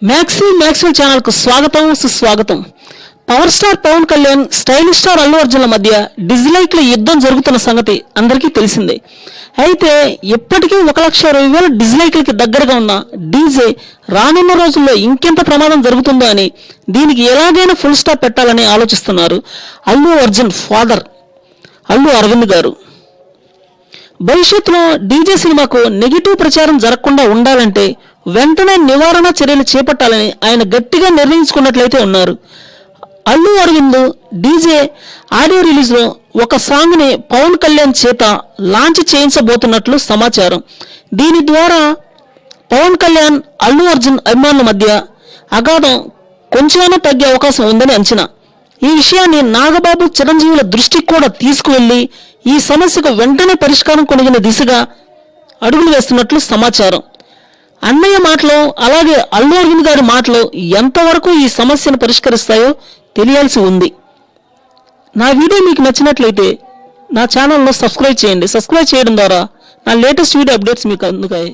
మ్యాక్సిల్ channel కు స్వాగతం సుస్వాగతం. Power star Pawan Kalyan stylish star Allu అర్జున్ల మధ్య డిజ్లైక్ల యుద్ధం జరుగుతున్న సంగతి అందరికీ తెలిసిందే. అయితే ఇప్పటికీ 1,20,000 డిజ్లైక్లకి దగ్గరగా ఉన్న డీజే రానున్న రోజుల్లో ఇంకెంత ప్రమాదం జరుగుతుందో అని దీనికి ఎలాగైనా ఫుల్ స్టాప్ పెట్టాలని ఆలోచిస్తున్నారు అల్లు అర్జున్ ఫాదర్ అల్లు అరవింద్ గారు. భవిష్యత్తులో డీజే సినిమాకు నెగిటివ్ ప్రచారం జరగకుండా ఉండాలంటే వెంటనే నివారణ చర్యలు చేపట్టాలని ఆయన గట్టిగా నిర్ణయించుకున్నట్లయితే ఉన్నారు. Allu Aravind DJ audio release లో ఒక సాంగ్ ని పవన్ కళ్యాణ్ చేత లాంచ్ చేయించబోతున్నట్లు సమాచారం. దీని ద్వారా పవన్ కళ్యాణ్ అల్లు అర్జున్ అభిమానుల మధ్య అగాధం కొంచెమైనా తగ్గే అవకాశం ఉందని అంచనా. ఈ విషయాన్ని నాగబాబు చిరంజీవుల దృష్టికి కూడా తీసుకువెళ్లి ఈ సమస్యకు వెంటనే పరిష్కారం కొనిగిన దిశగా అడుగులు వేస్తున్నట్లు సమాచారం. అన్నయ్య మాటలు అలాగే అల్లు అరవింద్ గారి మాటలు ఎంతవరకు ఈ సమస్యను పరిష్కరిస్తాయో తెలియాల్సి ఉంది. నా వీడియో మీకు నచ్చినట్లయితే నా ఛానల్లో సబ్స్క్రైబ్ చేయండి. సబ్స్క్రైబ్ చేయడం ద్వారా నా లేటెస్ట్ వీడియో అప్డేట్స్ మీకు అందుతాయి.